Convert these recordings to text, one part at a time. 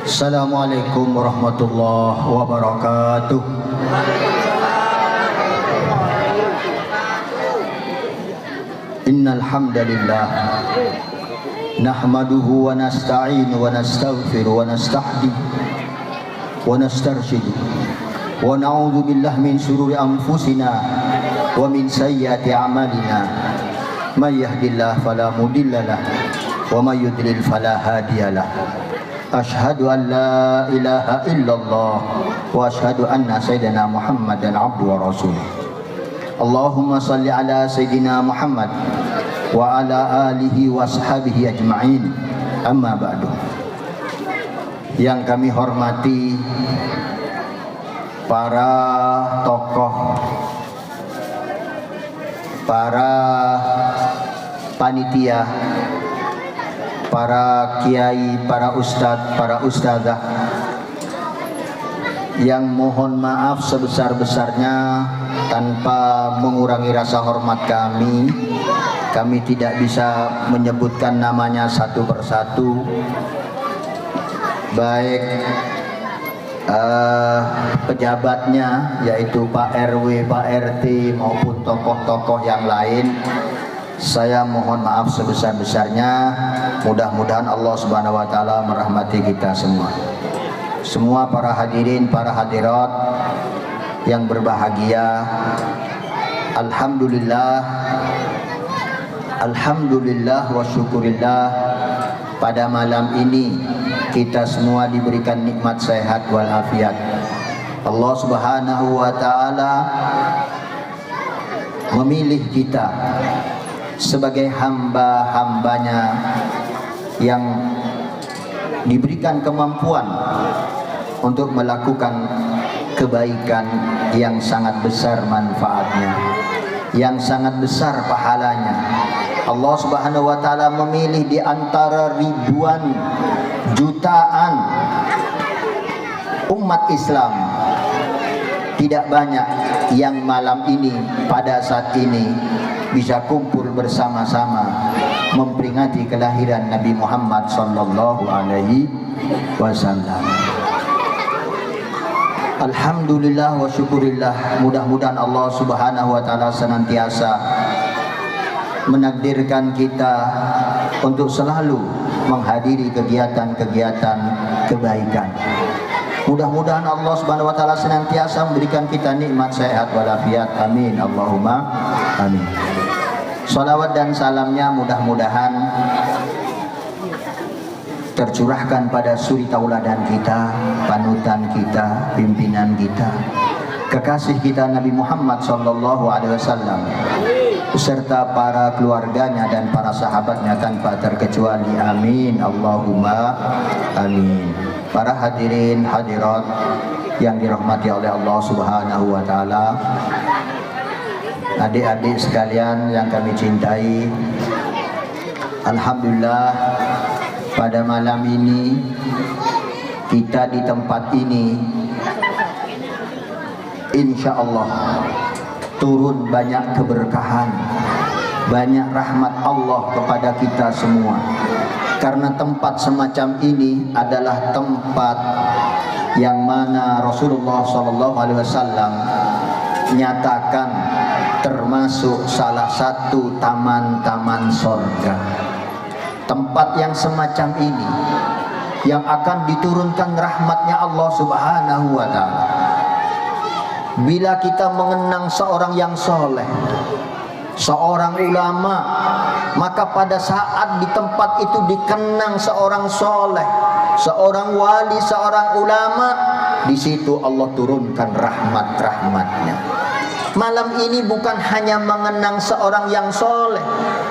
Assalamualaikum warahmatullahi wabarakatuh. Innal hamdalillah nahmaduhu wa nasta'inu wa nastaghfiru wa nastahdi wa nastarshidu wa na'udzu billahi min shururi anfusina wa min sayyiati a'malina. May yahdihillahu fala mudhillalah wa may yudlil fala hadiyalah. Ashhadu an la ilaha illallah wa ashhadu anna sayyidina Muhammadan abduhu wa rasuluh. Allahumma salli ala sayyidina Muhammad wa ala alihi wa ashabihi ajma'in. Amma ba'du. Yang kami hormati para tokoh, para panitia, para kiai, para ustadz, para ustadzah, yang mohon maaf sebesar-besarnya tanpa mengurangi rasa hormat kami. Kami tidak bisa menyebutkan namanya satu persatu, baik pejabatnya yaitu Pak RW, Pak RT maupun tokoh-tokoh yang lain. Saya mohon maaf sebesar-besarnya. Mudah-mudahan Allah Subhanahu wa taala merahmati kita semua. Semua para hadirin, para hadirat yang berbahagia, alhamdulillah wa syukurillah, pada malam ini kita semua diberikan nikmat sehat walafiat. Allah Subhanahu wa taala memilih kita sebagai hamba-hambanya yang diberikan kemampuan untuk melakukan kebaikan yang sangat besar manfaatnya, yang sangat besar pahalanya. Allah Subhanahu wa taala memilih di antara ribuan jutaan umat Islam, tidak banyak yang malam ini pada saat ini bisa kumpul bersama-sama memperingati kelahiran Nabi Muhammad sallallahu alaihi wasallam. Alhamdulillah wa syukurillah. Mudah-mudahan Allah Subhanahu wa taala senantiasa menakdirkan kita untuk selalu menghadiri kegiatan-kegiatan kebaikan. Mudah-mudahan Allah Subhanahu wa taala senantiasa memberikan kita nikmat sehat walafiat. Amin Allahumma amin. Salawat dan salamnya mudah-mudahan tercurahkan pada suri tauladan kita, panutan kita, pimpinan kita, kekasih kita Nabi Muhammad sallallahu alaihi wasallam beserta para keluarganya dan para sahabatnya tanpa terkecuali. Amin Allahumma amin. Para hadirin hadirat yang dirahmati oleh Allah Subhanahu wa taala, adik-adik sekalian yang kami cintai, alhamdulillah pada malam ini kita di tempat ini insya Allah turun banyak keberkahan, banyak rahmat Allah kepada kita semua. Karena tempat semacam ini adalah tempat yang mana Rasulullah SAW nyatakan termasuk salah satu taman-taman sorga. Tempat yang semacam ini yang akan diturunkan rahmatnya Allah Subhanahu wa taala. Bila kita mengenang seorang yang soleh, seorang ulama, maka pada saat di tempat itu dikenang seorang soleh, seorang wali, seorang ulama, di situ Allah turunkan rahmat-rahmatnya. Malam ini bukan hanya mengenang seorang yang soleh,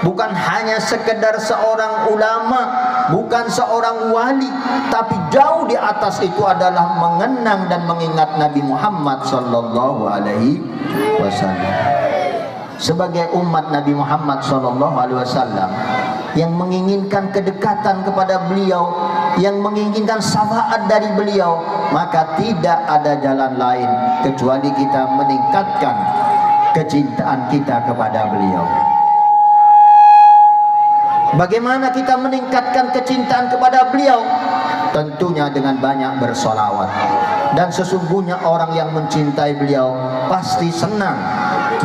bukan hanya sekedar seorang ulama, bukan seorang wali, tapi jauh di atas itu adalah mengenang dan mengingat Nabi Muhammad sallallahu alaihi wasallam. Sebagai umat Nabi Muhammad sallallahu alaihi wasallam yang menginginkan kedekatan kepada beliau, yang menginginkan syafaat dari beliau, maka tidak ada jalan lain kecuali kita meningkatkan kecintaan kita kepada beliau. Bagaimana kita meningkatkan kecintaan kepada beliau? Tentunya dengan banyak bersolawat. Dan sesungguhnya orang yang mencintai beliau pasti senang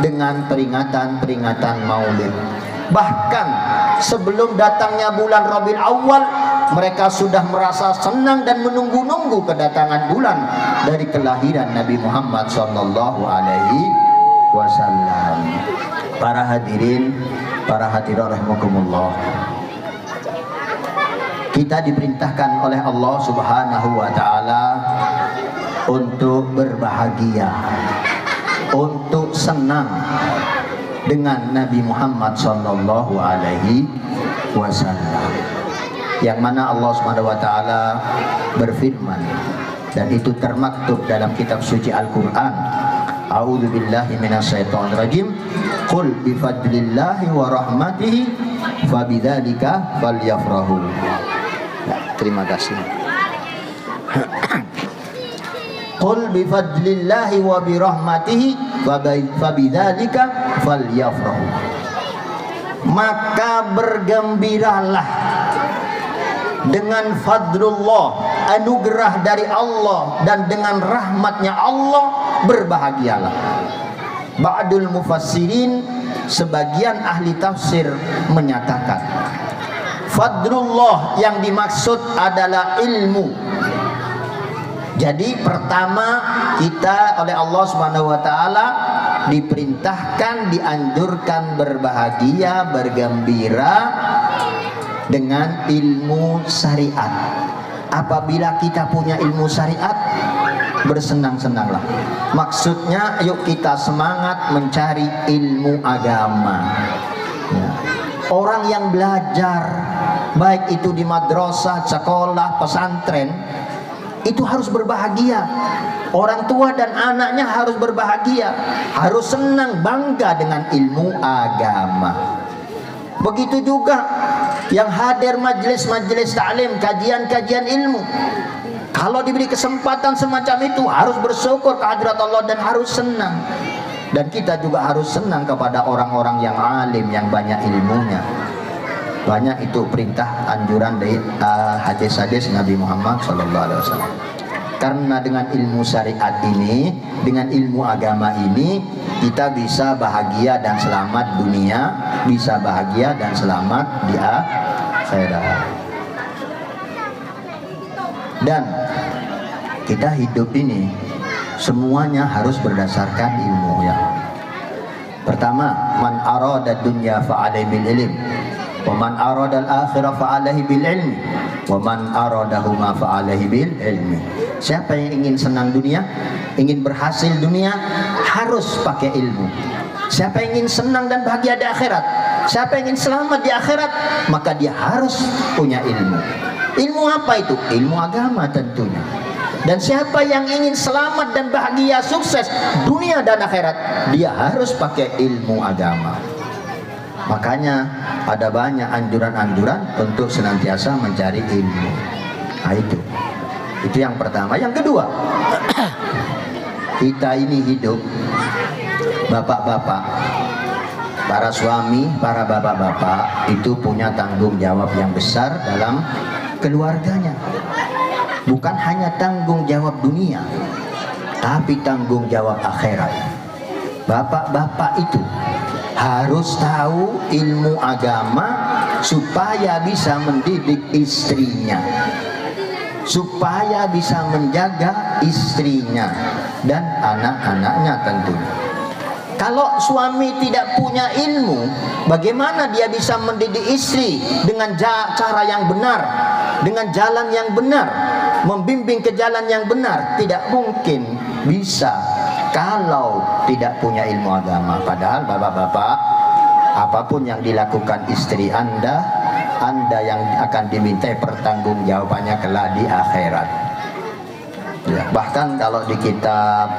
dengan peringatan-peringatan maulid. Bahkan sebelum datangnya bulan Rabiul Awal, mereka sudah merasa senang dan menunggu-nunggu kedatangan bulan dari kelahiran Nabi Muhammad SAW. Para hadirin, para hadirat rahimakumullah, kita diperintahkan oleh Allah Subhanahu wa Ta'ala untuk berbahagia, untuk senang dengan Nabi Muhammad sallallahu alaihi wasallam, yang mana Allah Subhanahu wa Ta'ala berfirman, dan itu termaktub dalam kitab suci Al-Quran, a'udzu billahi minasyaitonir rajim, qul bifadlillahi wa rahmatihi fabidzalika falyafrahu. Terima kasih. Qul bifadlillahi wa birahmatihi fabidzalika falyafrahu. Maka bergembiralah dengan fadlullah, anugerah dari Allah, dan dengan rahmatnya Allah berbahagialah. Ba'dul mufassirin, sebagian ahli tafsir menyatakan fadlullah yang dimaksud adalah ilmu. Jadi pertama, kita oleh Allah Subhanahu wa Ta'ala diperintahkan, dianjurkan berbahagia, bergembira dengan ilmu syariat. Apabila kita punya ilmu syariat, bersenang-senanglah. Maksudnya, yuk kita semangat mencari ilmu agama. Orang yang belajar, baik itu di madrasah, sekolah, pesantren, itu harus berbahagia. Orang tua dan anaknya harus berbahagia, harus senang, bangga dengan ilmu agama. Begitu juga yang hadir majelis-majelis ta'lim, kajian-kajian ilmu, kalau diberi kesempatan semacam itu harus bersyukur kehadirat Allah dan harus senang. Dan kita juga harus senang kepada orang-orang yang alim, yang banyak ilmunya. Banyak itu perintah anjuran dari hadis-hadis Nabi Muhammad SAW. Karena dengan ilmu syariat ini, dengan ilmu agama ini, kita bisa bahagia dan selamat dunia, bisa bahagia dan selamat di akhirat. Dan kita hidup ini semuanya harus berdasarkan ilmu, ya. Pertama, man arada dunya fa'alaihi bil ilm, wa man arada al-akhirah fa'alaihi bil ilmi, wa man aradahuma fa'alaihi bil ilmi. Siapa yang ingin senang dunia, ingin berhasil dunia, harus pakai ilmu. Siapa yang ingin senang dan bahagia di akhirat, siapa yang ingin selamat di akhirat, maka dia harus punya ilmu. Ilmu apa itu? Ilmu agama tentunya. Dan siapa yang ingin selamat dan bahagia, sukses dunia dan akhirat, dia harus pakai ilmu agama. Makanya ada banyak anjuran-anjuran untuk senantiasa mencari ilmu. Nah, itu yang pertama. Yang kedua, kita ini hidup, bapak-bapak, para suami, para bapak-bapak itu punya tanggung jawab yang besar dalam keluarganya. Bukan hanya tanggung jawab dunia, tapi tanggung jawab akhirat. Bapak-bapak itu harus tahu ilmu agama supaya bisa mendidik istrinya, supaya bisa menjaga istrinya dan anak-anaknya tentunya. Kalau suami tidak punya ilmu, bagaimana dia bisa mendidik istri dengan cara yang benar, dengan jalan yang benar, membimbing ke jalan yang benar? Tidak mungkin bisa kalau tidak punya ilmu agama. Padahal bapak-bapak, apapun yang dilakukan istri Anda yang akan dimintai pertanggungjawabannya kelak di akhirat. Ya, bahkan kalau di kitab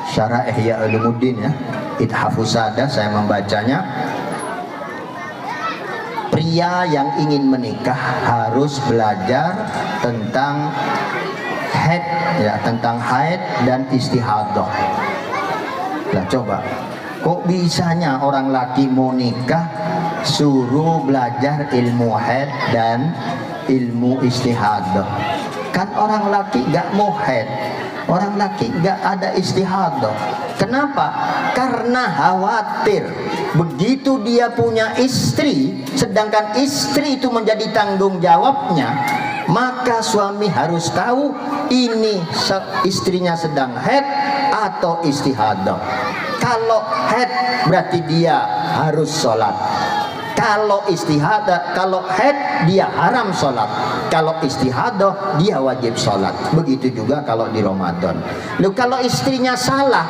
Syarah Ihya Ulumuddin, ya, Ithafus Sada, saya membacanya, pria yang ingin menikah harus belajar tentang haid, ya, tentang haid dan istihadah. Nah, coba, kok bisanya orang laki mau nikah suruh belajar ilmu haid dan ilmu istihadah. Kan orang laki gak mau haid, orang laki gak ada istihadah. Kenapa? Karena khawatir begitu dia punya istri, sedangkan istri itu menjadi tanggung jawabnya, maka suami harus tahu ini istrinya sedang haid atau istihadah. Kalau haid berarti dia harus sholat. Kalau istihadah, kalau haid dia haram sholat. Kalau istihadah dia wajib sholat. Begitu juga kalau di Ramadan. Lalu kalau istrinya salah,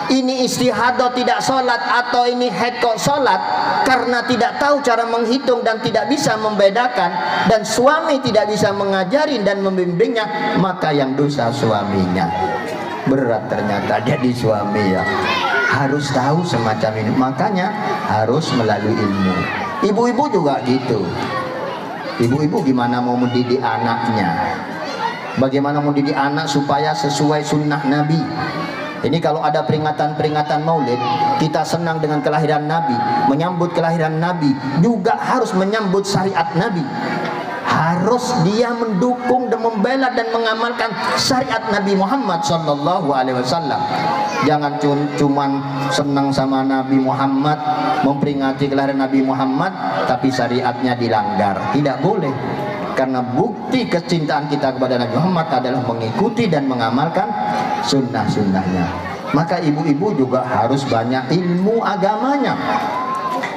ini istihadah tidak sholat atau ini haid kok sholat, karena tidak tahu cara menghitung dan tidak bisa membedakan, dan suami tidak bisa mengajari dan membimbingnya, maka yang dosa suaminya. Berat ternyata jadi suami ya. Harus tahu semacam ini, makanya harus melalui ilmu. Ibu-ibu juga gitu. Ibu-ibu gimana mau mendidik anaknya? Bagaimana mendidik anak supaya sesuai sunnah Nabi? Ini kalau ada peringatan-peringatan maulid, kita senang dengan kelahiran Nabi, menyambut kelahiran Nabi, juga harus menyambut syariat Nabi. Harus dia mendukung dan membela dan mengamalkan syariat Nabi Muhammad SAW. Jangan cuman senang sama Nabi Muhammad, memperingati kelahiran Nabi Muhammad, tapi syariatnya dilanggar. Tidak boleh. Karena bukti kecintaan kita kepada Nabi Muhammad adalah mengikuti dan mengamalkan sunnah-sunnahnya. Maka ibu-ibu juga harus banyak ilmu agamanya.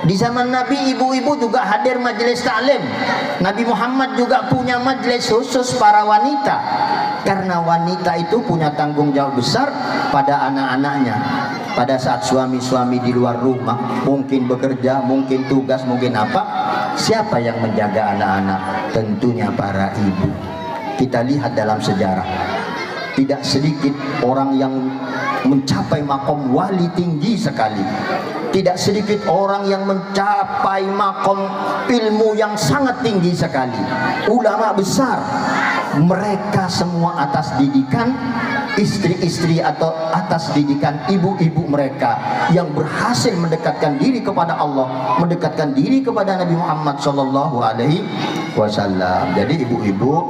Di zaman Nabi, ibu-ibu juga hadir majelis taklim. Nabi Muhammad juga punya majelis khusus para wanita, karena wanita itu punya tanggung jawab besar pada anak-anaknya. Pada saat suami-suami di luar rumah, mungkin bekerja, mungkin tugas, mungkin apa, siapa yang menjaga anak-anak? Tentunya para ibu. Kita lihat dalam sejarah, tidak sedikit orang yang mencapai makom wali tinggi sekali. Tidak sedikit orang yang mencapai makom ilmu yang sangat tinggi sekali. Ulama besar, mereka semua atas didikan istri-istri atau atas didikan ibu-ibu mereka yang berhasil mendekatkan diri kepada Allah, mendekatkan diri kepada Nabi Muhammad SAW. Jadi ibu-ibu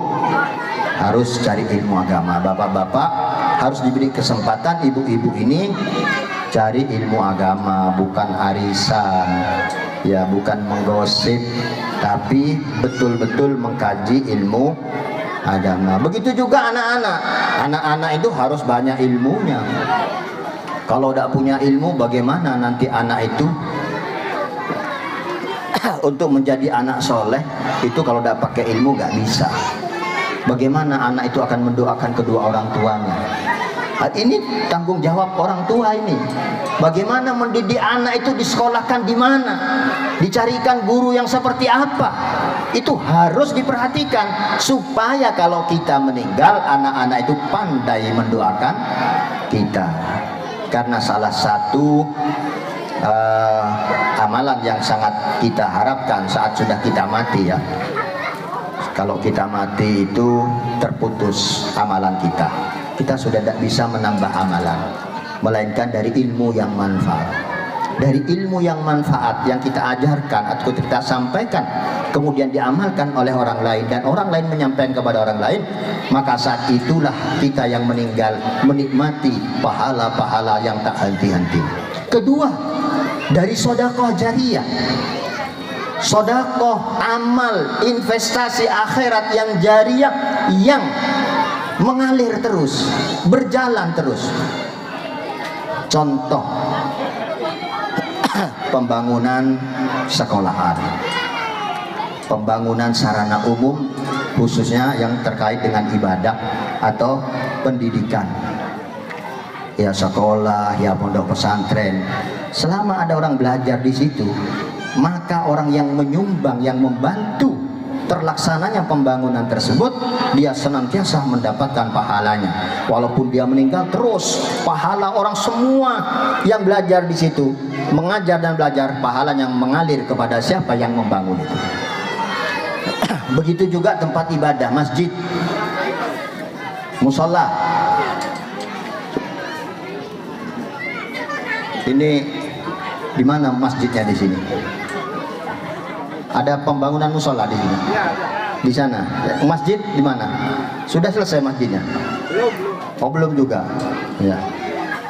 harus cari ilmu agama. Bapak-bapak harus diberi kesempatan ibu-ibu ini cari ilmu agama, bukan arisan, ya, bukan menggosip, tapi betul-betul mengkaji ilmu agama. Begitu juga anak-anak. Anak-anak itu harus banyak ilmunya. Kalau tidak punya ilmu, bagaimana nanti anak itu untuk menjadi anak soleh? Itu kalau tidak pakai ilmu nggak bisa. Bagaimana anak itu akan mendoakan kedua orang tuanya? Ini tanggung jawab orang tua ini. Bagaimana mendidik anak itu, disekolahkan di mana, dicarikan guru yang seperti apa, itu harus diperhatikan supaya kalau kita meninggal, anak-anak itu pandai mendoakan kita. Karena salah satu amalan yang sangat kita harapkan saat sudah kita mati, ya, kalau kita mati itu terputus amalan kita. Kita sudah tidak bisa menambah amalan, melainkan dari ilmu yang manfaat. Dari ilmu yang manfaat yang kita ajarkan atau kita sampaikan, kemudian diamalkan oleh orang lain, dan orang lain menyampaikan kepada orang lain, maka saat itulah kita yang meninggal menikmati pahala-pahala yang tak henti-henti. Kedua, dari sedekah jariyah. Sedekah, amal, investasi akhirat yang jariyah, yang mengalir terus, berjalan terus. Contoh, pembangunan sekolahan, pembangunan sarana umum, khususnya yang terkait dengan ibadah atau pendidikan, ya, sekolah, ya, pondok pesantren. Selama ada orang belajar di situ, maka orang yang menyumbang, yang membantu terlaksananya pembangunan tersebut, dia senantiasa mendapatkan pahalanya. Walaupun dia meninggal, terus pahala orang semua yang belajar di situ, mengajar dan belajar, pahala yang mengalir kepada siapa yang membangun itu. Begitu juga tempat ibadah, masjid, musola. Ini di mana masjidnya di sini? Ada pembangunan musola di sini. Di sana. Masjid di mana? Sudah selesai masjidnya? Belum. Oh, belum juga. Ya.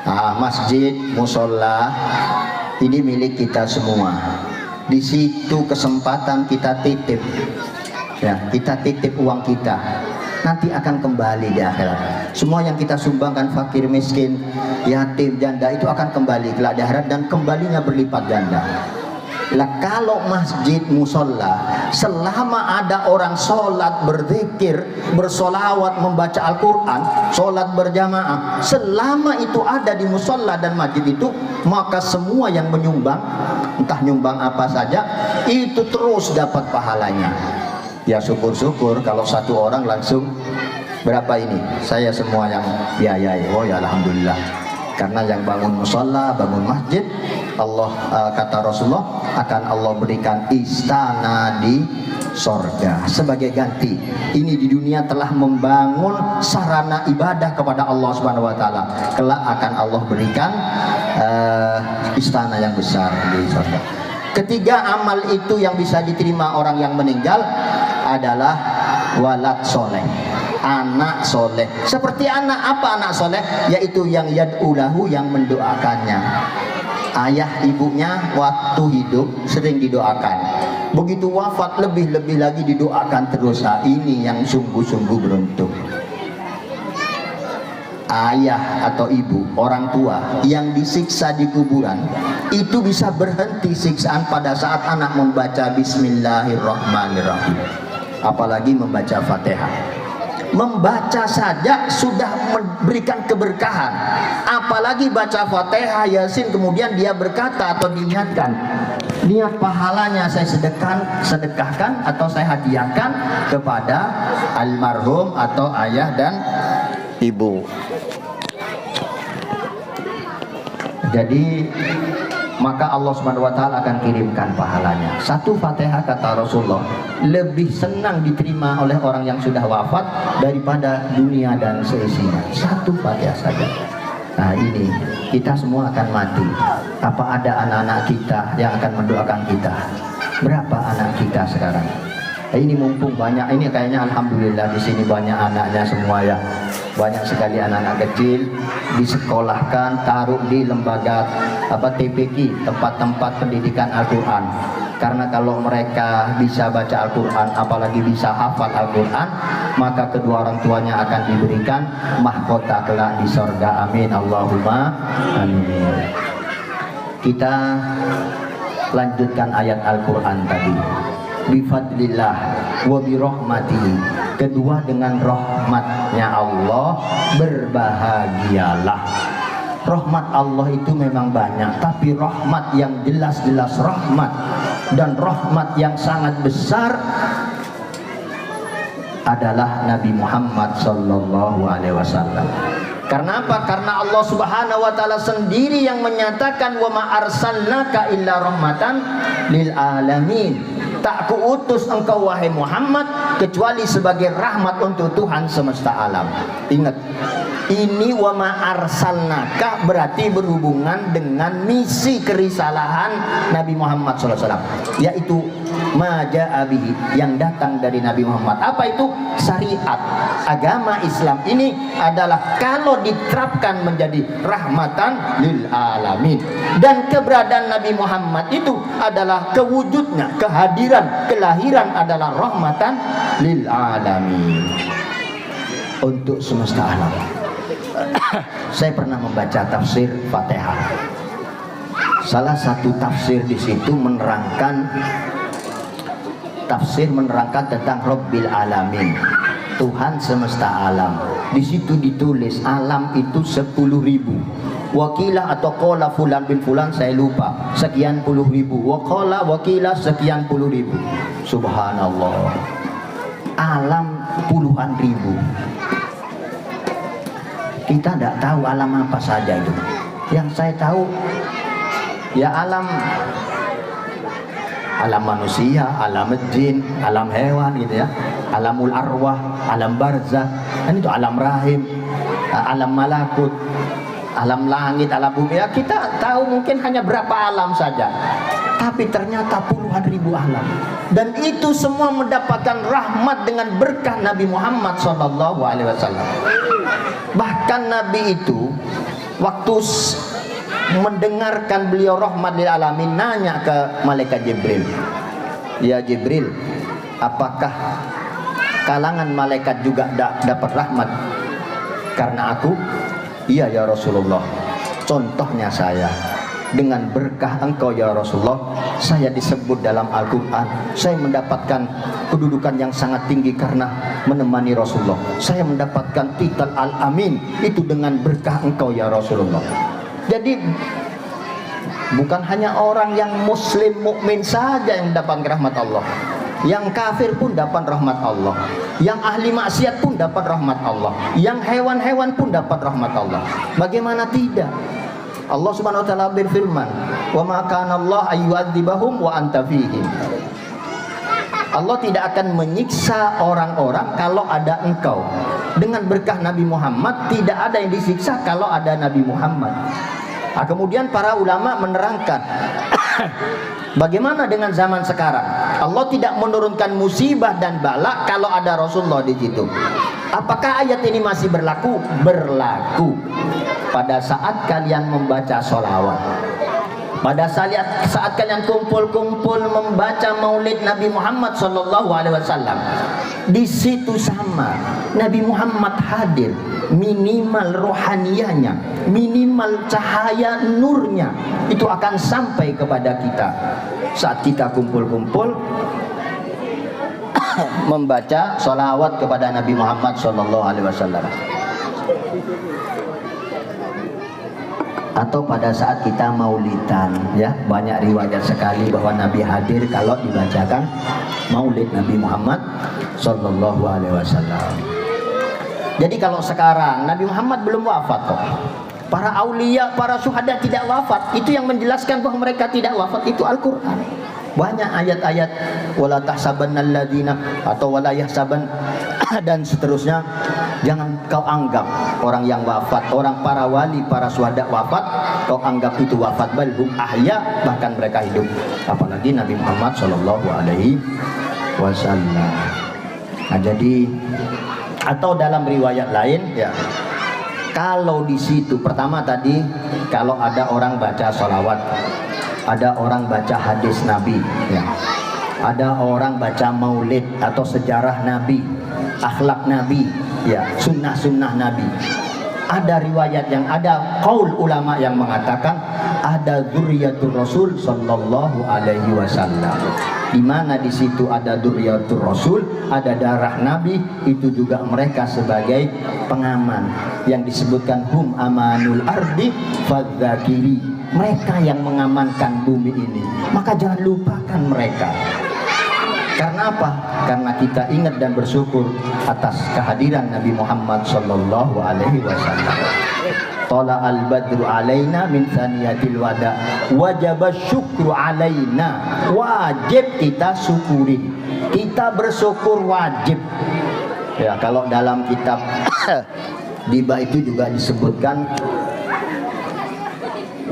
Nah, masjid, musola ini milik kita semua. Di situ kesempatan kita titip. Ya, kita titip uang kita. Nanti akan kembali di akhirat. Semua yang kita sumbangkan, fakir, miskin, yatim, janda, itu akan kembali ke akhirat dan kembalinya berlipat ganda. Lah kalau masjid, musola, selama ada orang sholat, berzikir, bersolawat, membaca Al-Quran, sholat berjamaah, selama itu ada di musola dan masjid itu, maka semua yang menyumbang, entah nyumbang apa saja, itu terus dapat pahalanya. Ya syukur-syukur kalau satu orang langsung berapa ini? Saya semua yang biayai. Oh ya alhamdulillah. Karena yang bangun musola, bangun masjid, Allah kata Rasulullah akan Allah berikan istana di sorga sebagai ganti. Ini di dunia telah membangun sarana ibadah kepada Allah Subhanahu Wa Taala. Kelak akan Allah berikan istana yang besar di sorga. Ketiga amal itu yang bisa diterima orang yang meninggal adalah walad soleh, anak soleh. Seperti anak apa anak soleh? Yaitu yang yad'ulahu, yang mendoakannya. Ayah ibunya waktu hidup sering didoakan, begitu wafat lebih-lebih lagi didoakan terus. Ini yang sungguh-sungguh beruntung. Ayah atau ibu, orang tua yang disiksa di kuburan, itu bisa berhenti siksaan pada saat anak membaca Bismillahirrahmanirrahim, apalagi membaca Fatihah. Membaca saja sudah memberikan keberkahan, apalagi baca Fatihah, Yasin, kemudian dia berkata atau diingatkan, niat pahalanya saya sedekahkan atau saya hadiahkan kepada almarhum atau ayah dan ibu. Jadi maka Allah Subhanahu Wa Taala akan kirimkan pahalanya. Satu Fatihah kata Rasulullah lebih senang diterima oleh orang yang sudah wafat daripada dunia dan seisinya. Satu Fatihah saja. Nah ini kita semua akan mati. Apa ada anak-anak kita yang akan mendoakan kita? Berapa anak kita sekarang? Ini mumpung banyak, ini kayaknya alhamdulillah di sini banyak anaknya semua ya. Banyak sekali anak-anak kecil disekolahkan, taruh di lembaga TPQ, tempat-tempat pendidikan Al-Quran. Karena kalau mereka bisa baca Al-Quran, apalagi bisa hafal Al-Quran, maka kedua orang tuanya akan diberikan mahkota kelak di sorga. Amin Allahumma amin. Kita lanjutkan ayat Al-Quran tadi. Bifadlillah wa birahmatihi. Kedua, dengan rahmatnya Allah berbahagialah. Rahmat Allah itu memang banyak, tapi rahmat yang jelas-jelas rahmat dan rahmat yang sangat besar adalah Nabi Muhammad sallallahu alaihi wasallam. Karena apa? Karena Allah Subhanahu wa taala sendiri yang menyatakan wa ma arsalnaka illa rahmatan lil alamin. Tak kuutus engkau wahai Muhammad kecuali sebagai rahmat untuk Tuhan semesta alam. Ingat, ini wa ma arsalnaka berarti berhubungan dengan misi kerisalahan Nabi Muhammad SAW, yaitu maja'abihi, yang datang dari Nabi Muhammad. Apa itu? Syariat agama Islam ini adalah kalau diterapkan menjadi rahmatan lil alamin, dan keberadaan Nabi Muhammad itu adalah kewujudnya, kehadiran, kelahiran adalah rahmatan lil alamin untuk semesta alam. Saya pernah membaca tafsir Fatihah. Salah satu tafsir di situ menerangkan tentang Rabbil Alamin, Tuhan semesta alam. Di situ ditulis alam itu 10.000. Wakilah atau qala fulan bin fulan, saya lupa, sekian puluh ribu. Waqala wakilah sekian puluh ribu. Subhanallah. Alam puluhan ribu. Kita tidak tahu alam apa saja itu. Yang saya tahu ya alam manusia, alam jin, alam hewan gitu ya, alamul arwah, alam barzah, dan itu alam rahim, alam malakut, alam langit, alam bumi. Ya kita tahu mungkin hanya berapa alam saja. tapi ternyata puluhan ribu alam, dan itu semua mendapatkan rahmat dengan berkah Nabi Muhammad SAW. Bahkan Nabi itu waktu mendengarkan beliau rahmat lil alamin, nanya ke malaikat Jibril, ya Jibril, apakah kalangan malaikat juga dapat rahmat karena aku? Iya ya Rasulullah, contohnya saya, dengan berkah engkau ya Rasulullah, saya disebut dalam Al-Quran, saya mendapatkan kedudukan yang sangat tinggi karena menemani Rasulullah. Saya mendapatkan titel Al-Amin itu dengan berkah engkau ya Rasulullah. Jadi bukan hanya orang yang muslim mukmin saja yang dapat rahmat Allah, yang kafir pun dapat rahmat Allah, yang ahli maksiat pun dapat rahmat Allah, yang hewan-hewan pun dapat rahmat Allah. Bagaimana tidak? Allah Subhanahu wa taala berfirman, "Wa ma kana Allah ayyu'adzibahum wa anta fihim." Allah tidak akan menyiksa orang-orang kalau ada engkau. Dengan berkah Nabi Muhammad tidak ada yang disiksa kalau ada Nabi Muhammad. Nah, kemudian para ulama menerangkan bagaimana dengan zaman sekarang. Allah tidak menurunkan musibah dan bala kalau ada Rasulullah di situ. Apakah ayat ini masih berlaku? Berlaku pada saat kalian membaca sholawat, pada saat kalian kumpul-kumpul membaca maulid Nabi Muhammad SAW. Di situ sama Nabi Muhammad hadir, minimal rohaniyahnya, minimal cahaya nurnya itu akan sampai kepada kita saat kita kumpul-kumpul membaca sholawat kepada Nabi Muhammad SAW. Atau pada saat kita maulidan, ya, banyak riwayat sekali bahwa Nabi hadir kalau dibacakan maulid Nabi Muhammad SAW. Jadi kalau sekarang Nabi Muhammad belum wafat kok, para aulia, para syuhada tidak wafat, itu yang menjelaskan bahwa mereka tidak wafat itu Al-Quran. Banyak ayat-ayat wala tahsabannalladzina atau wala yahsaban dan seterusnya. Jangan kau anggap orang yang wafat, orang para wali, para syuhada wafat, kau anggap itu wafat, balhum ahya, bahkan mereka hidup. Apalagi Nabi Muhammad SAW. Nah, jadi atau dalam riwayat lain, ya, kalau di situ pertama tadi kalau ada orang baca sholawat, ada orang baca hadis Nabi, ya, ada orang baca maulid atau sejarah Nabi, akhlak Nabi, ya, sunnah-sunnah Nabi. Ada riwayat yang ada qaul ulama yang mengatakan ada dzurriyyatur Rasul sallallahu alaihi wasallam. Di mana di situ ada dzurriyyatur Rasul, ada darah Nabi, itu juga mereka sebagai pengaman yang disebutkan hum amanul ardi fadzakiri. Mereka yang mengamankan bumi ini, maka jangan lupakan mereka. Karena apa? Karena kita ingat dan bersyukur atas kehadiran Nabi Muhammad sallallahu alaihi wasallam. Tala al-badru alaina min thaniyatil wada, wajib syukru alaina. Wajib kita syukuri. Kita bersyukur wajib. Ya, kalau dalam kitab Diba itu juga disebutkan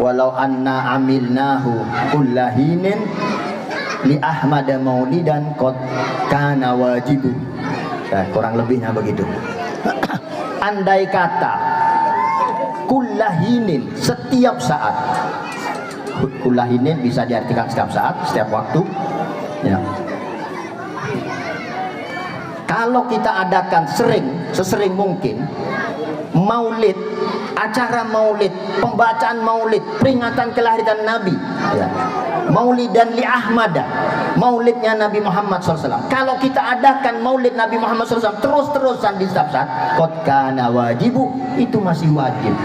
walau anna amilnahu kullahinin li Ahmad maulidan qad kana wajibu. Nah, kurang lebihnya begitu. Andai kata kullahinin, setiap saat. Kullahinin bisa diartikan setiap saat, setiap waktu, ya. Kalau kita adakan sesering mungkin maulid, acara maulid, pembacaan maulid, peringatan kelahiran Nabi, ya. Maulidan li Ahmad, maulidnya Nabi Muhammad SAW. Kalau kita adakan maulid Nabi Muhammad SAW terus-terusan di setiap saat, qad kana wajibu, itu masih wajib.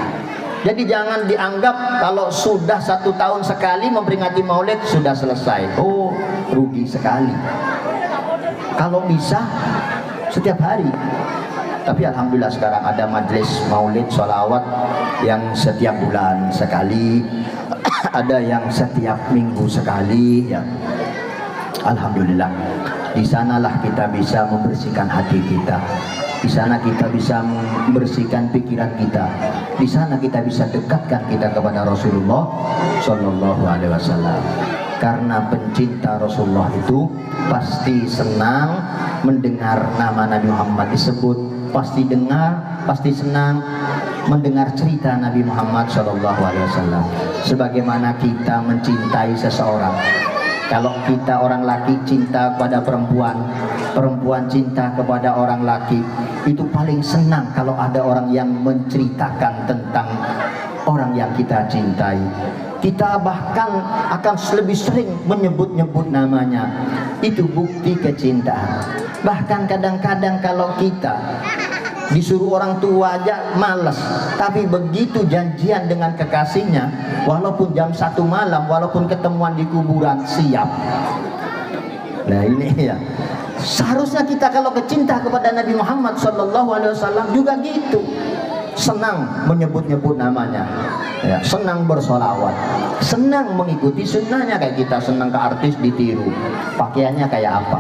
Jadi jangan dianggap kalau sudah 1 tahun sekali memperingati maulid sudah selesai. Oh, rugi sekali. Kalau bisa setiap hari. Tapi alhamdulillah sekarang ada majelis maulid sholawat yang setiap bulan sekali, ada yang setiap minggu sekali, ya. Alhamdulillah. Di sanalah kita bisa membersihkan hati kita. Di sana kita bisa membersihkan pikiran kita. Di sana kita bisa dekatkan kita kepada Rasulullah Shallallahu Alaihi Wasallam. Karena pencinta Rasulullah itu pasti senang mendengar nama Nabi Muhammad disebut, pasti senang mendengar cerita Nabi Muhammad SAW. Sebagaimana kita mencintai seseorang, kalau kita orang laki cinta kepada perempuan, perempuan cinta kepada orang laki, itu paling senang kalau ada orang yang menceritakan tentang orang yang kita cintai. Kita bahkan akan lebih sering menyebut-nyebut namanya. Itu bukti kecintaan. Bahkan kadang-kadang kalau kita disuruh orang tua aja malas, tapi begitu janjian dengan kekasihnya, walaupun jam 1 malam, walaupun ketemuan di kuburan, siap. Nah ini ya, seharusnya kita kalau kecinta kepada Nabi Muhammad SAW juga gitu, senang menyebut-nyebut namanya, ya, senang bersolawat, senang mengikuti sunnahnya. Kayak kita senang ke artis ditiru, pakaiannya kayak apa,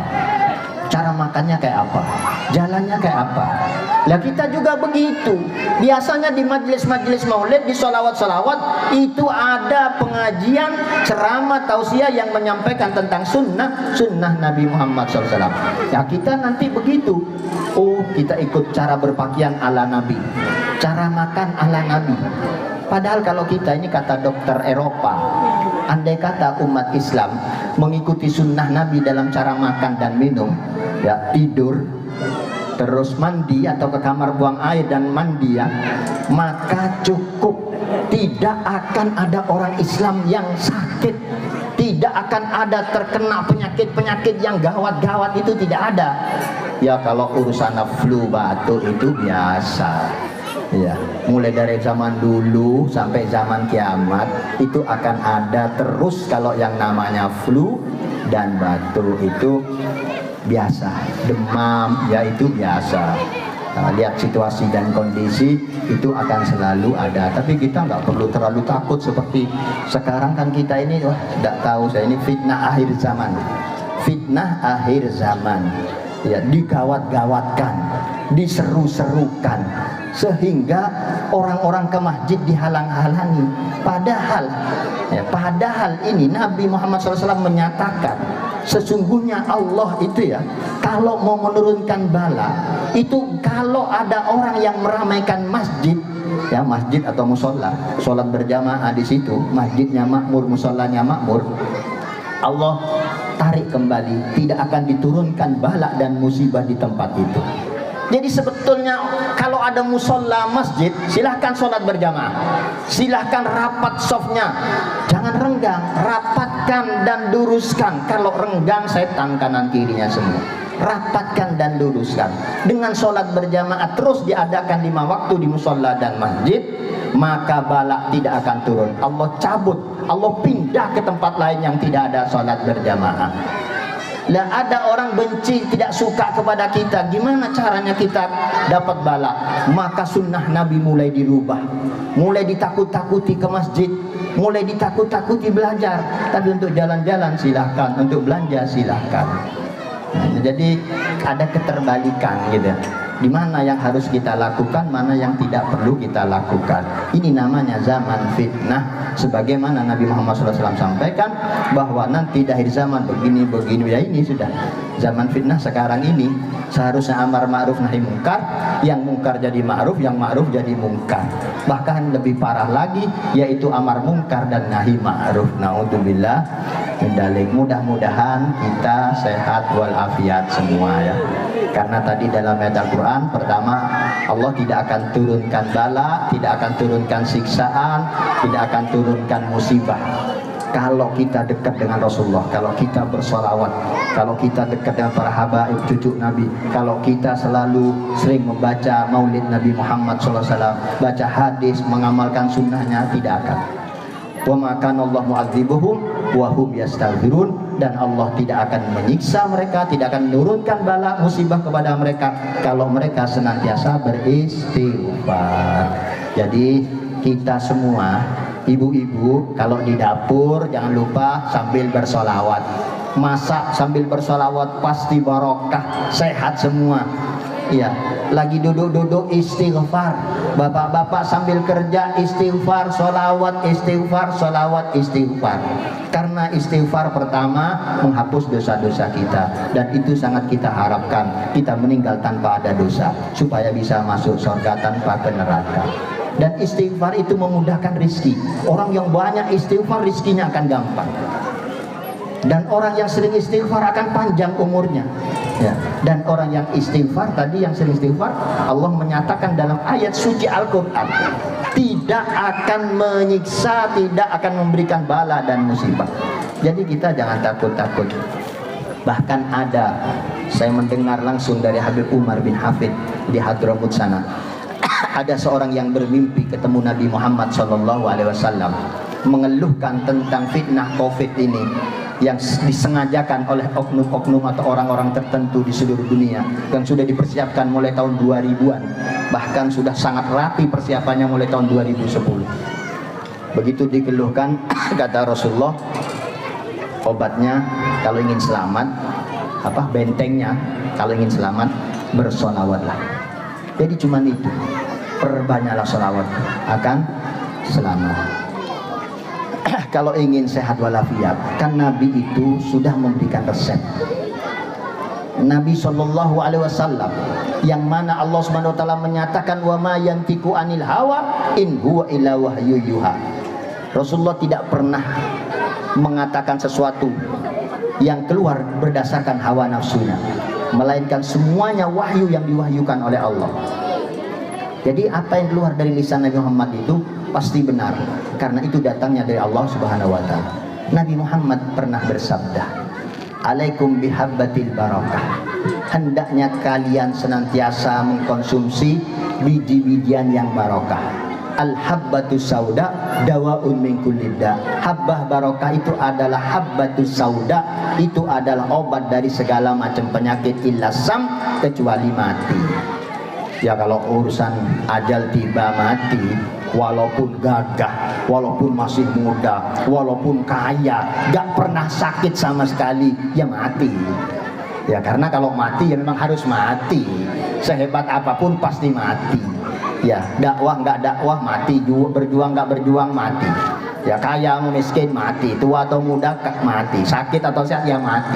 cara makannya kayak apa, jalannya kayak apa. Lah kita juga begitu. Biasanya di majelis-majelis maulid, di solawat-solawat itu ada pengajian, ceramah, tausiah yang menyampaikan tentang sunnah Nabi Muhammad SAW. Ya kita nanti begitu. Oh kita ikut cara berpakaian ala Nabi, cara makan ala Nabi. Padahal kalau kita ini, kata dokter Eropa, andai kata umat Islam mengikuti sunnah Nabi dalam cara makan dan minum, ya tidur, terus mandi atau ke kamar buang air dan mandi, ya, maka cukup. Tidak akan ada orang Islam yang sakit, tidak akan ada terkena penyakit-penyakit yang gawat-gawat, itu tidak ada. Ya kalau urusan flu batuk itu biasa, ya mulai dari zaman dulu sampai zaman kiamat itu akan ada terus. Kalau yang namanya flu dan batuk itu biasa, demam ya itu biasa. Nah, lihat situasi dan kondisi itu akan selalu ada. Tapi kita nggak perlu terlalu takut seperti sekarang kan kita ini, wah tidak tahu saya ini fitnah akhir zaman, fitnah akhir zaman, ya digawat-gawatkan, diseru-serukan, sehingga orang-orang ke masjid dihalang-halangi. Padahal ini Nabi Muhammad SAW menyatakan sesungguhnya Allah itu ya kalau mau menurunkan bala itu kalau ada orang yang meramaikan masjid, ya masjid atau musola, sholat berjamaah di situ, masjidnya makmur, musolanya makmur, Allah tarik kembali, tidak akan diturunkan bala dan musibah di tempat itu. Jadi sebetulnya kalau ada musola masjid, silahkan sholat berjamaah, silahkan rapat softnya, jangan renggang, rapatkan dan luruskan. Kalau renggang setan kanan kirinya semua, rapatkan dan luruskan. Dengan sholat berjamaah terus diadakan 5 waktu di musola dan masjid, maka bala tidak akan turun. Allah cabut, Allah pindah ke tempat lain yang tidak ada sholat berjamaah. Lah ada orang benci, tidak suka kepada kita, gimana caranya kita dapat bala? Maka sunnah Nabi mulai dirubah, mulai ditakut-takuti ke masjid, mulai ditakut-takuti belajar. Tapi untuk jalan-jalan silahkan, untuk belanja silahkan. Nah, jadi ada keterbalikan gitu. Di mana yang harus kita lakukan, mana yang tidak perlu kita lakukan. Ini namanya zaman fitnah. Sebagaimana Nabi Muhammad SAW sampaikan bahwa nanti di akhir zaman begini. Ya ini sudah zaman fitnah sekarang ini. Seharusnya amar ma'ruf nahi mungkar, yang mungkar jadi ma'ruf, yang ma'ruf jadi mungkar. Bahkan lebih parah lagi, yaitu amar mungkar dan nahi ma'ruf. Na'udzubillah min dzalik. Mudah-mudahan kita sehat walafiat semua ya. Karena tadi dalam ayat Al-Quran, pertama Allah tidak akan turunkan bala, tidak akan turunkan siksaan, tidak akan turunkan musibah kalau kita dekat dengan Rasulullah, kalau kita bersolawat, kalau kita dekat dengan para habaib cucu Nabi, kalau kita selalu sering membaca maulid Nabi Muhammad SAW, baca hadis, mengamalkan sunnahnya, tidak akan. Wa ma kana Allah mu'adzibuhum wa hum yastaghfirun, dan Allah tidak akan menyiksa mereka, tidak akan menurunkan bala musibah kepada mereka kalau mereka senantiasa beristighfar. Jadi kita semua ibu-ibu kalau di dapur jangan lupa sambil bersolawat, masak sambil bersolawat, pasti barokah, sehat semua. Iya, lagi duduk-duduk istighfar. Bapak-bapak sambil kerja istighfar, sholawat, istighfar, sholawat, istighfar. Karena istighfar pertama menghapus dosa-dosa kita, dan itu sangat kita harapkan kita meninggal tanpa ada dosa supaya bisa masuk surga tanpa ke neraka. Dan istighfar itu memudahkan rizki. Orang yang banyak istighfar rizkinya akan gampang. Dan orang yang sering istighfar akan panjang umurnya ya. Dan orang yang istighfar tadi, yang sering istighfar, Allah menyatakan dalam ayat suci Al-Quran, tidak akan menyiksa, tidak akan memberikan bala dan musibah. Jadi kita jangan takut-takut. Bahkan ada, saya mendengar langsung dari Habib Umar bin Hafid di Hadramut sana, ada seorang yang bermimpi ketemu Nabi Muhammad SAW mengeluhkan tentang fitnah COVID ini yang disengajakan oleh oknum-oknum atau orang-orang tertentu di seluruh dunia, yang sudah dipersiapkan mulai tahun 2000-an, bahkan sudah sangat rapi persiapannya mulai tahun 2010. Begitu dikeluhkan, kata Rasulullah, obatnya kalau ingin selamat, bentengnya kalau ingin selamat, bersolawatlah. Jadi cuma itu, perbanyaklah solawat akan selamat. Kalau ingin sehat walafiat, kan Nabi itu sudah memberikan resep. Nabi SAW yang mana Allah SWT menyatakan, wa ma yantiqu anil hawa in huwa illa wahyu yuha. Rasulullah tidak pernah mengatakan sesuatu yang keluar berdasarkan hawa nafsunya, melainkan semuanya wahyu yang diwahyukan oleh Allah. Jadi apa yang keluar dari lisan Nabi Muhammad itu pasti benar, karena itu datangnya dari Allah Subhanahu wa Ta'ala. Nabi Muhammad pernah bersabda, alaikum bihabbatil barakah, hendaknya kalian senantiasa mengkonsumsi biji-bijian yang barokah. Al-habbatu sauda dawaun min kulli da. Habbah barokah itu adalah habbatu sauda, itu adalah obat dari segala macam penyakit, illa sam, kecuali mati. Ya kalau urusan ajal tiba mati, walaupun gagah, walaupun masih muda, walaupun kaya, gak pernah sakit sama sekali, ya mati. Ya karena kalau mati ya memang harus mati. Sehebat apapun pasti mati. Ya dakwah nggak dakwah mati, berjuang nggak berjuang mati. Ya kaya atau miskin mati, tua atau muda mati, sakit atau sehat ya mati.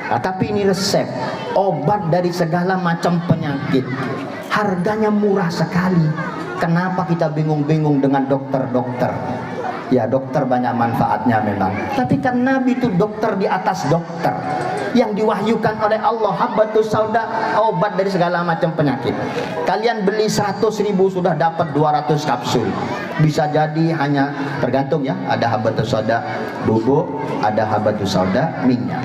Nah, tapi ini resep obat dari segala macam penyakit. Harganya murah sekali. Kenapa kita bingung-bingung dengan dokter-dokter? Ya dokter banyak manfaatnya memang, tapi kan Nabi itu dokter di atas dokter, yang diwahyukan oleh Allah, habbatus sauda, obat dari segala macam penyakit. Kalian beli 100.000 sudah dapat 200 kapsul. Bisa jadi hanya tergantung ya, ada habbatus sauda bubuk, ada habbatus sauda minyak.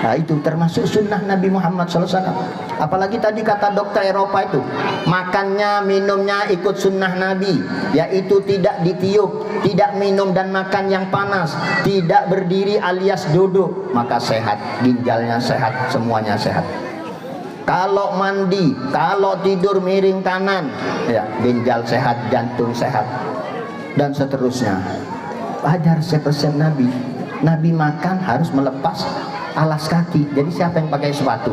Nah itu termasuk sunnah Nabi Muhammad SAW. Apalagi tadi kata dokter Eropa itu, makannya minumnya ikut sunnah Nabi, yaitu tidak ditiup, tidak minum dan makan yang panas, tidak berdiri alias duduk, maka sehat, ginjalnya sehat, semuanya sehat. Kalau mandi, kalau tidur miring kanan, ya ginjal sehat, jantung sehat, dan seterusnya. Ada resep-resep Nabi. Nabi makan harus melepas alas kaki. Jadi siapa yang pakai sepatu?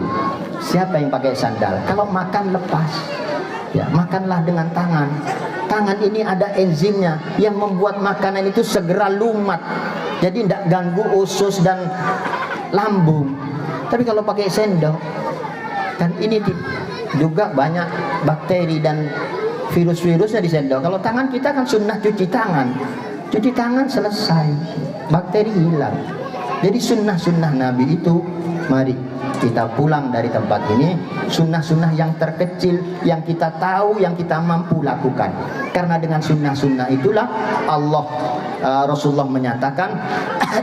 Siapa yang pakai sandal? Kalau makan lepas. Ya, makanlah dengan tangan. Tangan ini ada enzimnya yang membuat makanan itu segera lumat. Jadi tidak ganggu usus dan lambung. Tapi kalau pakai sendok, kan ini juga banyak bakteri dan virus-virusnya di sendok. Kalau tangan kita kan sunnah cuci tangan. Cuci tangan selesai, bakteri hilang. Jadi sunnah-sunnah Nabi itu, mari kita pulang dari tempat ini, sunnah-sunnah yang terkecil, yang kita tahu, yang kita mampu lakukan. Karena dengan sunnah-sunnah itulah Rasulullah menyatakan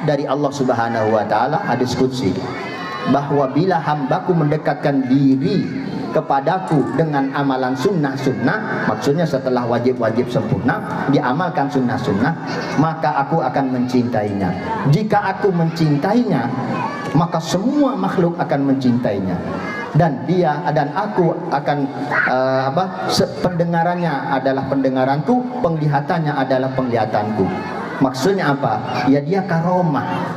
dari Allah Subhanahu wa Ta'ala, hadis qudsi, bahwa bila hambaku mendekatkan diri kepadaku dengan amalan sunnah-sunnah, maksudnya setelah wajib-wajib sempurna diamalkan sunnah-sunnah, maka aku akan mencintainya. Jika aku mencintainya, maka semua makhluk akan mencintainya, dan dia dan aku akan pendengarannya adalah pendengaranku, penglihatannya adalah penglihatanku. Maksudnya apa? Ya dia karomah.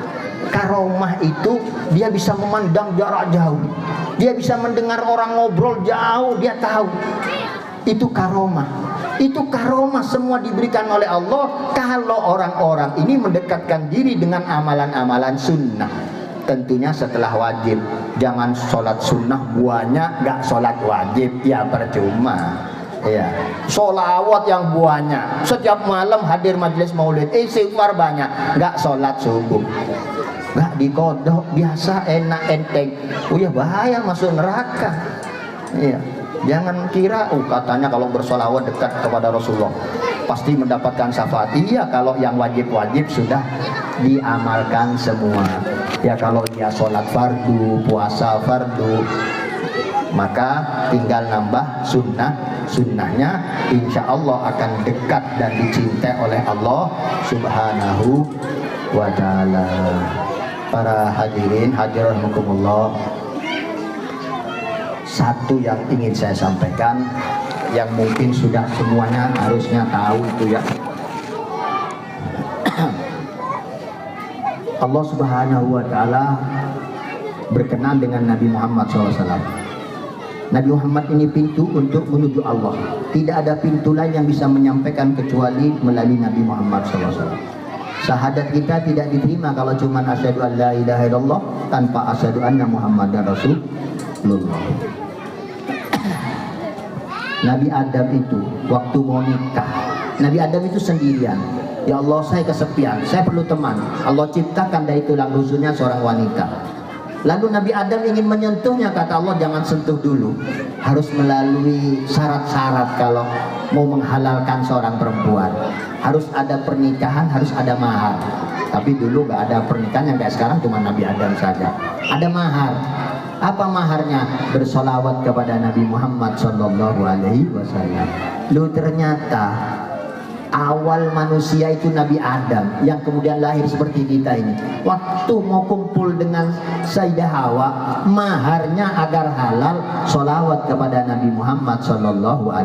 Karomah itu dia bisa memandang jarak jauh. Dia bisa mendengar orang ngobrol jauh, dia tahu. Itu karomah. Itu karomah semua diberikan oleh Allah kalau orang-orang ini mendekatkan diri dengan amalan-amalan sunnah. Tentunya setelah wajib. Jangan sholat sunnah banyak, gak sholat wajib, ya percuma. Ya, sholawat yang banyak, setiap malam hadir majelis maulid, istighfar banyak, gak sholat subuh, gak dikodok, biasa enak enteng. Oh ya, bahaya masuk neraka. Iya, jangan kira katanya kalau bersolawat dekat kepada Rasulullah pasti mendapatkan syafaat. Iya, kalau yang wajib-wajib sudah diamalkan semua. Ya, kalau dia sholat fardu, puasa fardu, maka tinggal nambah sunnahnya, insya Allah akan dekat dan dicintai oleh Allah Subhanahu wa ta'ala. Para hadirin hadiratkumullah, satu yang ingin saya sampaikan, yang mungkin sudah semuanya harusnya tahu itu ya. Allah Subhanahu wa ta'ala berkenan dengan Nabi Muhammad SAW. Nabi Muhammad ini pintu untuk menuju Allah. Tidak ada pintu lain yang bisa menyampaikan kecuali melalui Nabi Muhammad SAW. Syahadat kita tidak diterima kalau cuma asyhadu an la ilaha illallah tanpa asyhadu anna Muhammadar Rasulullah. Nabi Adam itu waktu mau nikah, Nabi Adam itu sendirian. Ya Allah, saya kesepian, saya perlu teman. Allah ciptakan dari tulang rusuknya seorang wanita. Lalu Nabi Adam ingin menyentuhnya, kata Allah jangan sentuh dulu, harus melalui syarat-syarat kalau mau menghalalkan seorang perempuan. Harus ada pernikahan, harus ada mahar. Tapi dulu gak ada pernikahan yang kayak sekarang, cuma Nabi Adam saja. Ada mahar. Apa maharnya? Bersolawat kepada Nabi Muhammad SAW. Lu ternyata awal manusia itu Nabi Adam yang kemudian lahir seperti kita ini. Waktu mau kumpul dengan Sayyidah Hawa, maharnya agar halal solawat kepada Nabi Muhammad SAW.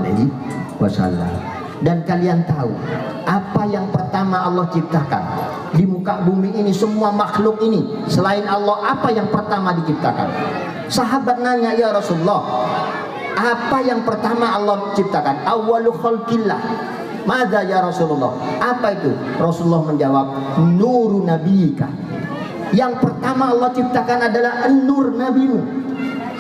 Dan kalian tahu apa yang pertama Allah ciptakan di muka bumi ini, semua makhluk ini selain Allah, apa yang pertama diciptakan? Sahabat nanya, ya Rasulullah, apa yang pertama Allah ciptakan? Awwalu khalqillah madza ya Rasulullah? Apa itu? Rasulullah menjawab, nuru nabiyika. Yang pertama Allah ciptakan adalah nur nabimu.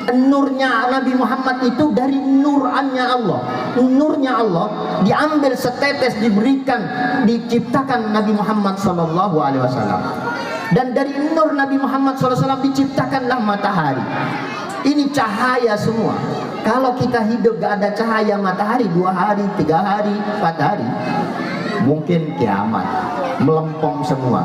Nurnya Nabi Muhammad itu dari nurannya Allah. Nurnya Allah diambil setetes, diberikan, diciptakan Nabi Muhammad SAW. Dan dari nur Nabi Muhammad SAW diciptakanlah matahari. Ini cahaya semua. Kalau kita hidup gak ada cahaya matahari 2 hari, 3 hari, 4 hari, mungkin kiamat, melempem semua.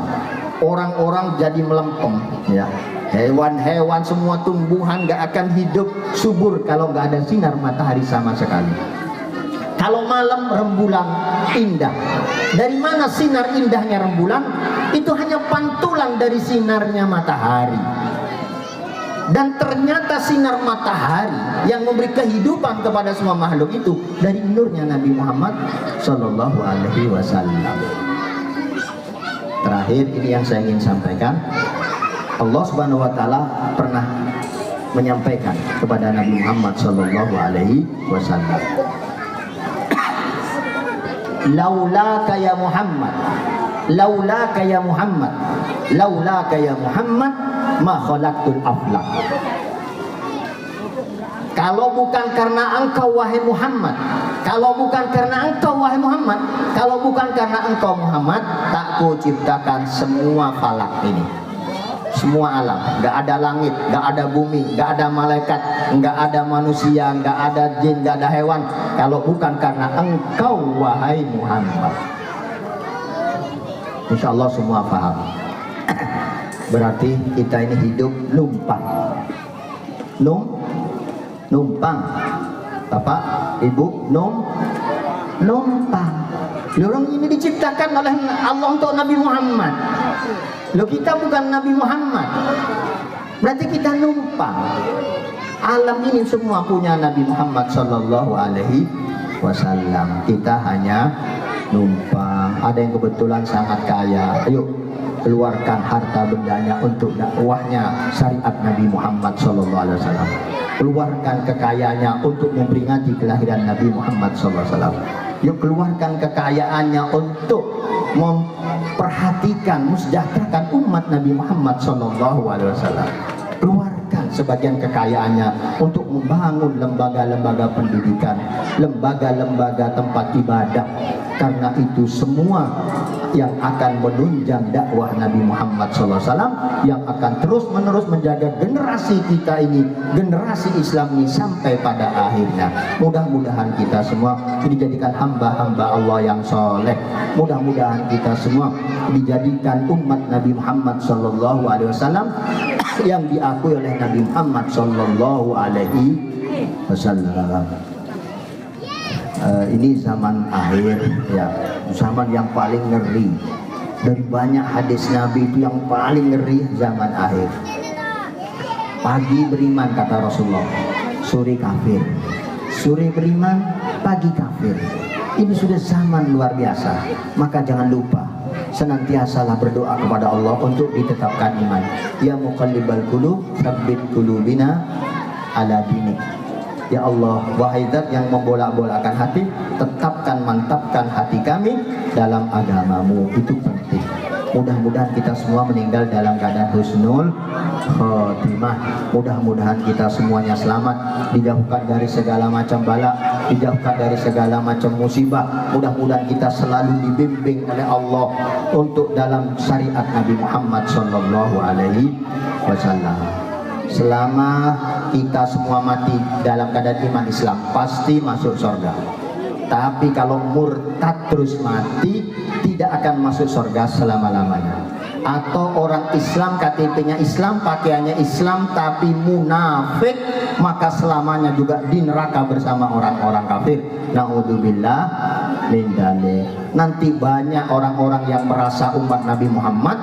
Orang-orang jadi melempem, ya. Hewan-hewan semua tumbuhan gak akan hidup subur kalau gak ada sinar matahari sama sekali. Kalau malam rembulan indah. Dari mana sinar indahnya rembulan? Itu hanya pantulan dari sinarnya matahari. Dan ternyata sinar matahari yang memberi kehidupan kepada semua makhluk itu dari nurnya Nabi Muhammad SAW. Terakhir, ini yang saya ingin sampaikan. Allah Subhanahu wa ta'ala pernah menyampaikan kepada Nabi Muhammad SAW, laulaka ya Muhammad, laulaka ya Muhammad, laulaka ya Muhammad ma khalaqtul aflaq. Kalau bukan karena engkau wahai Muhammad, kalau bukan karena engkau wahai Muhammad, kalau bukan karena engkau Muhammad, tak kuciptakan semua falak ini, semua alam. Gak ada langit, gak ada bumi, gak ada malaikat, gak ada manusia, gak ada jin, gak ada hewan, kalau bukan karena engkau wahai Muhammad. Insya Allah semua paham. Berarti kita ini hidup numpang. Numpang. Bapak, Ibu, numpang. Orang ini diciptakan oleh Allah untuk Nabi Muhammad. Loh, kita bukan Nabi Muhammad. Berarti kita numpang. Alam ini semua punya Nabi Muhammad SAW. Kita hanya numpang. Ada yang kebetulan sangat kaya, ayo keluarkan harta bendanya untuk dakwahnya syariat Nabi Muhammad SAW. Keluarkan kekayaannya untuk memperingati kelahiran Nabi Muhammad SAW. Yuk keluarkan kekayaannya untuk memperhatikan, mensejahterakan umat Nabi Muhammad SAW. Keluarkan sebagian kekayaannya untuk membangun lembaga-lembaga pendidikan, lembaga-lembaga tempat ibadah, karena itu semua yang akan menunjang dakwah Nabi Muhammad SAW, yang akan terus menerus menjaga generasi kita ini, generasi Islam ini sampai pada akhirnya. Mudah-mudahan kita semua dijadikan hamba-hamba Allah yang soleh. Mudah-mudahan kita semua dijadikan umat Nabi Muhammad SAW yang diakui oleh Nabi Muhammad SAW. Ini zaman akhir ya, zaman yang paling ngeri. Dari banyak hadis Nabi itu yang paling ngeri zaman akhir. Pagi beriman kata Rasulullah, sore kafir. Sore beriman, pagi kafir. Ini sudah zaman luar biasa. Maka jangan lupa senantiasalah berdoa kepada Allah untuk ditetapkan iman. Ya muqallibal qulub, tsabbit qulubina ala dinik. Ya Allah, wahai Zat yang membolak-bolakkan hati, tetapkan, mantapkan hati kami dalam agamamu. Itu penting. Mudah-mudahan kita semua meninggal dalam keadaan husnul khotimah. Mudah-mudahan kita semuanya selamat, dijauhkan dari segala macam bala, dijauhkan dari segala macam musibah. Mudah-mudahan kita selalu dibimbing oleh Allah untuk dalam syariat Nabi Muhammad SAW. Selama kita semua mati dalam keadaan iman Islam, pasti masuk surga. Tapi kalau murtad terus mati, tidak akan masuk surga selama-lamanya. Atau orang Islam, KTP-nya Islam, pakaiannya Islam, tapi munafik, maka selamanya juga di neraka bersama orang-orang kafir. Na'udzubillah min dzalik. Nanti banyak orang-orang yang merasa umat Nabi Muhammad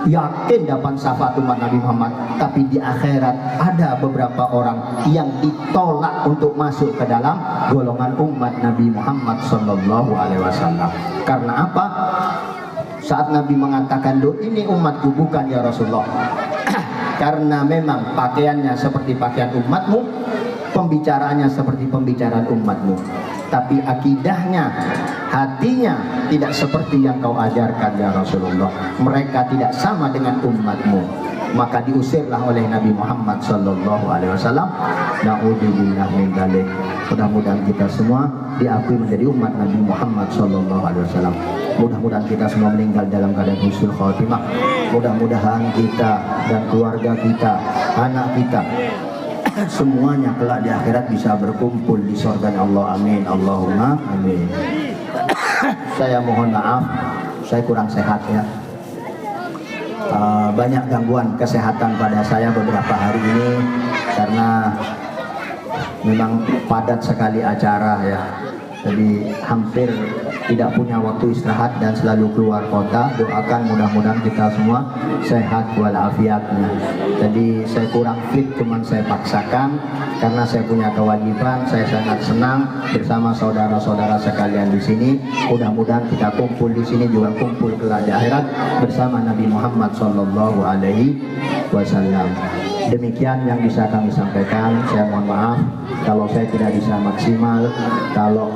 yakin dapat syafaat umat Nabi Muhammad, tapi di akhirat ada beberapa orang yang ditolak untuk masuk ke dalam golongan umat Nabi Muhammad SAW. Karena apa? Saat Nabi mengatakan, "Loh, ini umatku bukan ya Rasulullah." Karena memang pakaiannya seperti pakaian umatmu, pembicaraannya seperti pembicaraan umatmu, tapi akidahnya, hatinya tidak seperti yang kau ajarkan ya Rasulullah. Mereka tidak sama dengan umatmu. Maka diusirlah oleh Nabi Muhammad SAW. Na'udzubillah min dzalik. Mudah-mudahan kita semua diakui menjadi umat Nabi Muhammad SAW. Mudah-mudahan kita semua meninggal dalam keadaan husnul khotimah. Mudah-mudahan kita dan keluarga kita, anak kita, semuanya kelak di akhirat bisa berkumpul di surga Allah. Amin. Allahumma amin. Saya mohon maaf, saya kurang sehat ya. Banyak gangguan kesehatan pada saya beberapa hari ini karena memang padat sekali acara ya. Jadi hampir tidak punya waktu istirahat dan selalu keluar kota. Doakan mudah-mudahan kita semua sehat walafiatnya. Jadi saya kurang fit, cuman saya paksakan karena saya punya kewajiban. Saya sangat senang bersama saudara-saudara sekalian di sini. Mudah-mudahan kita kumpul di sini juga kumpul kelak di akhirat bersama Nabi Muhammad SAW. Demikian yang bisa kami sampaikan. Saya mohon maaf kalau saya tidak bisa maksimal, kalau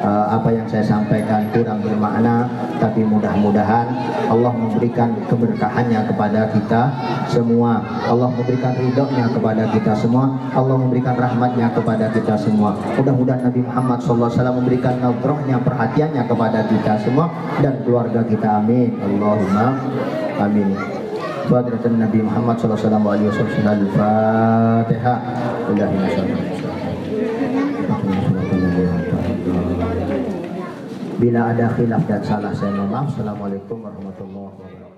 apa yang saya sampaikan kurang bermakna, tapi mudah-mudahan Allah memberikan keberkahannya kepada kita semua, Allah memberikan ridhonya kepada kita semua, Allah memberikan rahmatnya kepada kita semua. Mudah-mudahan Nabi Muhammad SAW memberikan nadrohnya, perhatiannya kepada kita semua dan keluarga kita. Amin. Allahumma amin. Badratan Nabi Muhammad sallallahu alaihi wasallam. Al-Fatihah. Bila ada khilaf dan salah saya mohon maaf. Assalamualaikum warahmatullahi wabarakatuh.